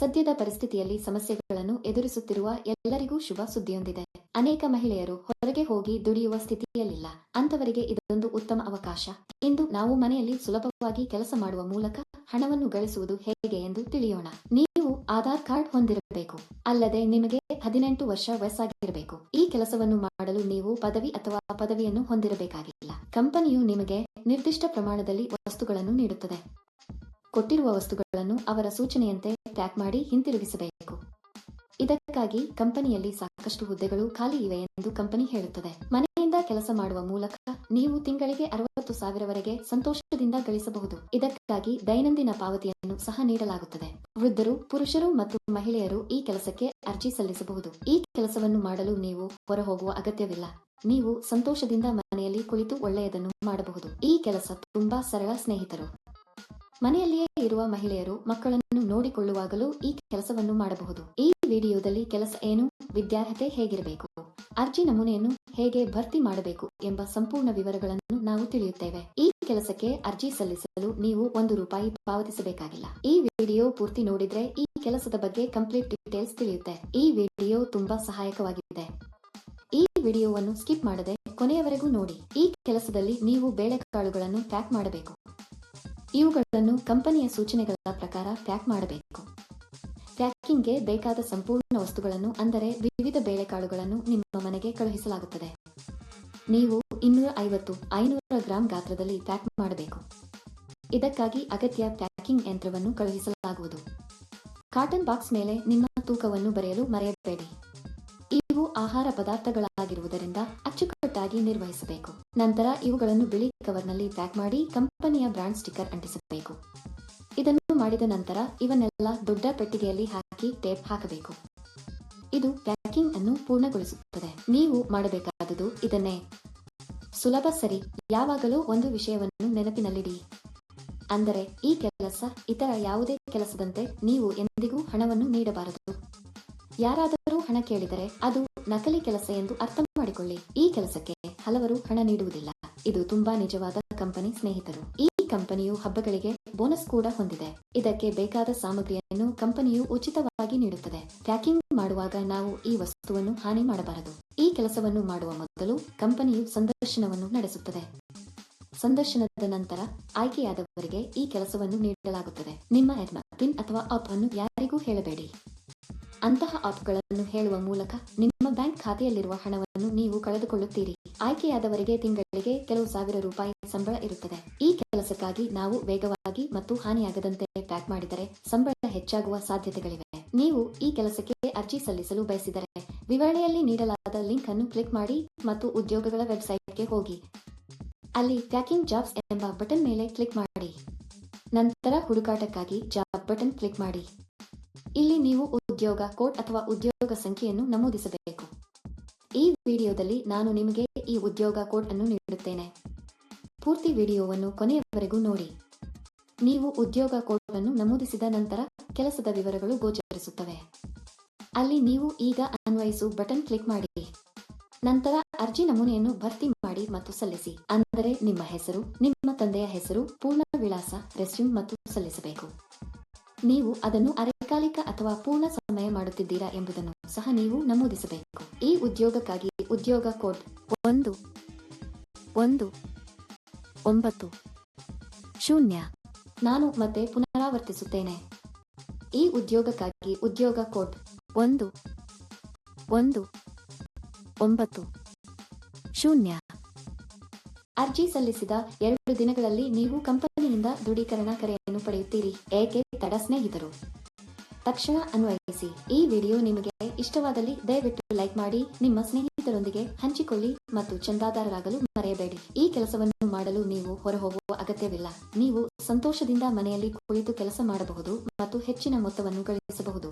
ಸದ್ಯದ ಪರಿಸ್ಥಿತಿಯಲ್ಲಿ ಸಮಸ್ಯೆಗಳನ್ನು ಎದುರಿಸುತ್ತಿರುವ ಎಲ್ಲರಿಗೂ ಶುಭ ಸುದ್ದಿಯೊಂದಿದೆ. ಅನೇಕ ಮಹಿಳೆಯರು ಹೊರಗೆ ಹೋಗಿ ದುಡಿಯುವ ಸ್ಥಿತಿಯಲ್ಲಿಲ್ಲ. ಅಂತವರಿಗೆ ಇದೊಂದು ಉತ್ತಮ ಅವಕಾಶ. ಇಂದು ನಾವು ಮನೆಯಲ್ಲಿ ಸುಲಭವಾಗಿ ಕೆಲಸ ಮಾಡುವ ಮೂಲಕ ಹಣವನ್ನು ಗಳಿಸುವುದು ಹೇಗೆ ಎಂದು ತಿಳಿಯೋಣ. ನೀವು ಆಧಾರ್ ಕಾರ್ಡ್ ಹೊಂದಿರಬೇಕು. ಅಲ್ಲದೆ ನಿಮಗೆ 18 ವರ್ಷ ವಯಸ್ಸಾಗಿರಬೇಕು. ಈ ಕೆಲಸವನ್ನು ಮಾಡಲು ನೀವು ಪದವಿ ಅಥವಾ ಪದವಿಯನ್ನು ಹೊಂದಿರಬೇಕಾಗಿಲ್ಲ. ಕಂಪನಿಯು ನಿಮಗೆ ನಿರ್ದಿಷ್ಟ ಪ್ರಮಾಣದಲ್ಲಿ ವಸ್ತುಗಳನ್ನು ನೀಡುತ್ತದೆ. ಕೊಟ್ಟಿರುವ ವಸ್ತುಗಳನ್ನು ಅವರ ಸೂಚನೆಯಂತೆ ಪ್ಯಾಕ್ ಮಾಡಿ ಹಿಂತಿರುಗಿಸಬೇಕು. ಇದಕ್ಕಾಗಿ ಕಂಪನಿಯಲ್ಲಿ ಸಾಕಷ್ಟು ಹುದ್ದೆಗಳು ಖಾಲಿ ಇವೆ ಎಂದು ಕಂಪನಿ ಹೇಳುತ್ತದೆ. ಮನೆಯಿಂದ ಕೆಲಸ ಮಾಡುವ ಮೂಲಕ ನೀವು ತಿಂಗಳಿಗೆ 60,000 ವರೆಗೆ ಸಂತೋಷದಿಂದ ಗಳಿಸಬಹುದು. ಇದಕ್ಕಾಗಿ ದೈನಂದಿನ ಪಾವತಿಯನ್ನು ಸಹ ನೀಡಲಾಗುತ್ತದೆ. ವೃದ್ಧರು, ಪುರುಷರು ಮತ್ತು ಮಹಿಳೆಯರು ಈ ಕೆಲಸಕ್ಕೆ ಅರ್ಜಿ ಸಲ್ಲಿಸಬಹುದು. ಈ ಕೆಲಸವನ್ನು ಮಾಡಲು ನೀವು ಹೊರಹೋಗುವ ಅಗತ್ಯವಿಲ್ಲ. ನೀವು ಸಂತೋಷದಿಂದ ಮನೆಯಲ್ಲಿ ಕುಳಿತು ಒಳ್ಳೆಯದನ್ನು ಮಾಡಬಹುದು. ಈ ಕೆಲಸ ತುಂಬಾ ಸರಳ ಸ್ನೇಹಿತರು. ಮನೆಯಲ್ಲಿಯೇ ಇರುವ ಮಹಿಳೆಯರು ಮಕ್ಕಳನ್ನು ನೋಡಿಕೊಳ್ಳುವಾಗಲೂ ಈ ಕೆಲಸವನ್ನು ಮಾಡಬಹುದು. ಈ ವಿಡಿಯೋದಲ್ಲಿ ಕೆಲಸ ಏನು, ವಿದ್ಯಾರ್ಹತೆ ಹೇಗಿರಬೇಕು, ಅರ್ಜಿ ನಮೂನೆಯನ್ನು ಹೇಗೆ ಭರ್ತಿ ಮಾಡಬೇಕು ಎಂಬ ಸಂಪೂರ್ಣ ವಿವರಗಳನ್ನು ನಾವು ತಿಳಿಯುತ್ತೇವೆ. ಈ ಕೆಲಸಕ್ಕೆ ಅರ್ಜಿ ಸಲ್ಲಿಸಲು ನೀವು ₹1 ಪಾವತಿಸಬೇಕಾಗಿಲ್ಲ. ಈ ವಿಡಿಯೋ ಪೂರ್ತಿ ನೋಡಿದ್ರೆ ಈ ಕೆಲಸದ ಬಗ್ಗೆ ಕಂಪ್ಲೀಟ್ ಡೀಟೇಲ್ಸ್ ತಿಳಿಯುತ್ತೆ. ಈ ವಿಡಿಯೋ ತುಂಬಾ ಸಹಾಯಕವಾಗಿದೆ. ಈ ವಿಡಿಯೋವನ್ನು ಸ್ಕಿಪ್ ಮಾಡದೆ ಕೊನೆಯವರೆಗೂ ನೋಡಿ. ಈ ಕೆಲಸದಲ್ಲಿ ನೀವು ಬೇಳೆಕಾಳುಗಳನ್ನು ಪ್ಯಾಕ್ ಮಾಡಬೇಕು. ಇವುಗಳನ್ನು ಕಂಪನಿಯ ಸೂಚನೆಗಳ ಪ್ರಕಾರ ಪ್ಯಾಕ್ ಮಾಡಬೇಕು. ಪ್ಯಾಕಿಂಗ್ಗೆ ಬೇಕಾದ ಸಂಪೂರ್ಣ ವಸ್ತುಗಳನ್ನು ಅಂದರೆ ವಿವಿಧ ಬೇಳೆಕಾಳುಗಳನ್ನು ನಿಮ್ಮ ಮನೆಗೆ ಕಳುಹಿಸಲಾಗುತ್ತದೆ. ನೀವು 250-500 ಗ್ರಾಂ ಗಾತ್ರದಲ್ಲಿ ಪ್ಯಾಕ್ ಮಾಡಬೇಕು. ಇದಕ್ಕಾಗಿ ಅಗತ್ಯ ಪ್ಯಾಕಿಂಗ್ ಯಂತ್ರವನ್ನು ಕಳುಹಿಸಲಾಗುವುದು. ಕಾಟನ್ ಬಾಕ್ಸ್ ಮೇಲೆ ನಿಮ್ಮ ತೂಕವನ್ನು ಬರೆಯಲು ಮರೆಯಬೇಡಿ. ಇವು ಆಹಾರ ಪದಾರ್ಥಗಳಾಗಿರುವುದರಿಂದ ಅಚ್ಚುಕಟ್ಟಾಗಿ ನಿರ್ವಹಿಸಬೇಕು. ನಂತರ ಇವುಗಳನ್ನು ಬಿಳಿ ಕವರ್ನಲ್ಲಿ ಪ್ಯಾಕ್ ಮಾಡಿ ಕಂಪನಿಯ ಬ್ರಾಂಡ್ ಸ್ಟಿಕ್ಕರ್ ಅಂಟಿಸಬೇಕು. ಇದನ್ನು ಮಾಡಿದ ನಂತರ ಇವನ್ನೆಲ್ಲ ದೊಡ್ಡ ಪೆಟ್ಟಿಗೆಯಲ್ಲಿ ಹಾಕಿ ಟೇಪ್ ಹಾಕಬೇಕು. ಇದು ಪ್ಯಾಕಿಂಗ್ ಅನ್ನು ಪೂರ್ಣಗೊಳಿಸುತ್ತದೆ. ನೀವು ಮಾಡಬೇಕಾದುದು ಇದನ್ನೇ. ಸುಲಭ ಸರಿ. ಯಾವಾಗಲೂ ಒಂದು ವಿಷಯವನ್ನು ನೆನಪಿನಲ್ಲಿಡಿ. ಅಂದರೆ ಈ ಕೆಲಸ ಇತರ ಯಾವುದೇ ಕೆಲಸದಂತೆ ನೀವು ಎಂದಿಗೂ ಹಣವನ್ನು ನೀಡಬಾರದು. ಯಾರಾದರೂ ಹಣ ಕೇಳಿದರೆ ಅದು ನಕಲಿ ಕೆಲಸ ಎಂದು ಅರ್ಥ ಮಾಡಿಕೊಳ್ಳಿ. ಈ ಕೆಲಸಕ್ಕೆ ಹಲವರು ಹಣ ನೀಡುವುದಿಲ್ಲ. ಇದು ತುಂಬಾ ನಿಜವಾದ ಕಂಪನಿ ಸ್ನೇಹಿತರು. ಈ ಕಂಪನಿಯು ಹಬ್ಬಗಳಿಗೆ ಬೋನಸ್ ಕೂಡ ಹೊಂದಿದೆ. ಇದಕ್ಕೆ ಬೇಕಾದ ಸಾಮಗ್ರಿಯನ್ನು ಕಂಪನಿಯು ಉಚಿತವಾಗಿ ನೀಡುತ್ತದೆ. ಪ್ಯಾಕಿಂಗ್ ಮಾಡುವಾಗ ನಾವು ಈ ವಸ್ತುವನ್ನು ಹಾನಿ ಮಾಡಬಾರದು. ಈ ಕೆಲಸವನ್ನು ಮಾಡುವ ಮೊದಲು ಕಂಪನಿಯು ಸಂದರ್ಶನವನ್ನು ನಡೆಸುತ್ತದೆ. ಸಂದರ್ಶನದ ನಂತರ ಆಯ್ಕೆಯಾದವರಿಗೆ ಈ ಕೆಲಸವನ್ನು ನೀಡಲಾಗುತ್ತದೆ. ನಿಮ್ಮ ಪಿನ್ ಅಥವಾ ಆಪ್ ಅನ್ನು ಯಾರಿಗೂ ಹೇಳಬೇಡಿ. ಅಂತಹ ಆಪ್ಗಳನ್ನು ಹೇಳುವ ಮೂಲಕ ನಿಮ್ಮ ಬ್ಯಾಂಕ್ ಖಾತೆಯಲ್ಲಿರುವ ಹಣವನ್ನು ನೀವು ಕಳೆದುಕೊಳ್ಳುತ್ತೀರಿ. ಆಯ್ಕೆಯಾದವರಿಗೆ ತಿಂಗಳಿಗೆ ಕೆಲವು ₹1,000 ಸಂಬಳ ಇರುತ್ತದೆ. ಈ ಕೆಲಸಕ್ಕಾಗಿ ನಾವು ವೇಗವಾಗಿ ಮತ್ತು ಹಾನಿಯಾಗದಂತೆ ಪ್ಯಾಕ್ ಮಾಡಿದರೆ ಸಂಬಳ ಹೆಚ್ಚಾಗುವ ಸಾಧ್ಯತೆಗಳಿವೆ. ನೀವು ಈ ಕೆಲಸಕ್ಕೆ ಅರ್ಜಿ ಸಲ್ಲಿಸಲು ಬಯಸಿದರೆ ವಿವರಣೆಯಲ್ಲಿ ನೀಡಲಾದ ಲಿಂಕ್ ಅನ್ನು ಕ್ಲಿಕ್ ಮಾಡಿ ಮತ್ತು ಉದ್ಯೋಗಗಳ ವೆಬ್ಸೈಟ್ಗೆ ಹೋಗಿ. ಅಲ್ಲಿ ಪ್ಯಾಕಿಂಗ್ ಜಾಬ್ಸ್ ಎಂಬ ಬಟನ್ ಮೇಲೆ ಕ್ಲಿಕ್ ಮಾಡಿ. ನಂತರ ಹುಡುಕಾಟಕ್ಕಾಗಿ ಜಾಬ್ ಬಟನ್ ಕ್ಲಿಕ್ ಮಾಡಿ. ಇಲ್ಲಿ ನೀವು ಉದ್ಯೋಗ ಕೋಡ್ ಅಥವಾ ಉದ್ಯೋಗ ಸಂಖ್ಯೆಯನ್ನು ನಮೂದಿಸಬೇಕು. ಈ ವಿಡಿಯೋದಲ್ಲಿ ನಾನು ನಿಮಗೆ ಈ ಉದ್ಯೋಗ ಕೋಡ್ ಅನ್ನು ನೀಡುತ್ತೇನೆ. ಪೂರ್ತಿ ವಿಡಿಯೋವನ್ನು ಕೊನೆಯವರೆಗೂ ನೋಡಿ. ನೀವು ಉದ್ಯೋಗ ಕೋಡ್ ಅನ್ನು ನಮೂದಿಸಿದ ನಂತರ ಕೆಲಸದ ವಿವರಗಳು ಗೋಚರಿಸುತ್ತವೆ. ಅಲ್ಲಿ ನೀವು ಈಗ ಅನ್ವಯಿಸು ಬಟನ್ ಕ್ಲಿಕ್ ಮಾಡಿ. ನಂತರ ಅರ್ಜಿ ನಮೂನೆಯನ್ನು ಭರ್ತಿ ಮಾಡಿ ಮತ್ತು ಸಲ್ಲಿಸಿ. ಅಂದರೆ ನಿಮ್ಮ ಹೆಸರು, ನಿಮ್ಮ ತಂದೆಯ ಹೆಸರು, ಪೂರ್ಣ ವಿಳಾಸ, ರೆಸ್ಯೂಮ್ ಮತ್ತು ಸಲ್ಲಿಸಬೇಕು. ನೀವು ಅದನ್ನು ಅರೆಕಾಲಿಕ ಅಥವಾ ಪೂರ್ಣ ಸಮಯ ಮಾಡುತ್ತಿದ್ದೀರಾ ಎಂಬುದನ್ನು ಸಹ ನೀವು ನಮೂದಿಸಬೇಕು. ಈ ಉದ್ಯೋಗಕ್ಕಾಗಿ ಉದ್ಯೋಗ ಕೋಡ್ 1190. ನಾನು ಮತ್ತೆ ಪುನರಾವರ್ತಿಸುತ್ತೇನೆ. ಈ ಉದ್ಯೋಗಕ್ಕಾಗಿ ಉದ್ಯೋಗ ಕೋಡ್ 1190. ಅರ್ಜಿ ಸಲ್ಲಿಸಿದ 2 ದಿನಗಳಲ್ಲಿ ನೀವು ಕಂಪನಿಯಿಂದ ದೃಢೀಕರಣ ಕರೆಯನ್ನು ಪಡೆಯುತ್ತೀರಿ. ಏಕೆ ತಡ ಸ್ನೇಹಿತರು? ತಕ್ಷಣ ಅನ್ವಯಿಸಿ. ಈ ವಿಡಿಯೋ ನಿಮಗೆ ಇಷ್ಟವಾದಲ್ಲಿ ದಯವಿಟ್ಟು ಲೈಕ್ ಮಾಡಿ, ನಿಮ್ಮ ಸ್ನೇಹಿತರೊಂದಿಗೆ ಹಂಚಿಕೊಳ್ಳಿ ಮತ್ತು ಚಂದಾದಾರರಾಗಲು ಮರೆಯಬೇಡಿ. ಈ ಕೆಲಸವನ್ನು ಮಾಡಲು ನೀವು ಹೊರಹೋಗುವ ಅಗತ್ಯವಿಲ್ಲ. ನೀವು ಸಂತೋಷದಿಂದ ಮನೆಯಲ್ಲಿ ಕುಳಿತು ಕೆಲಸ ಮಾಡಬಹುದು ಮತ್ತು ಹೆಚ್ಚಿನ ಮೊತ್ತವನ್ನು ಗಳಿಸಬಹುದು.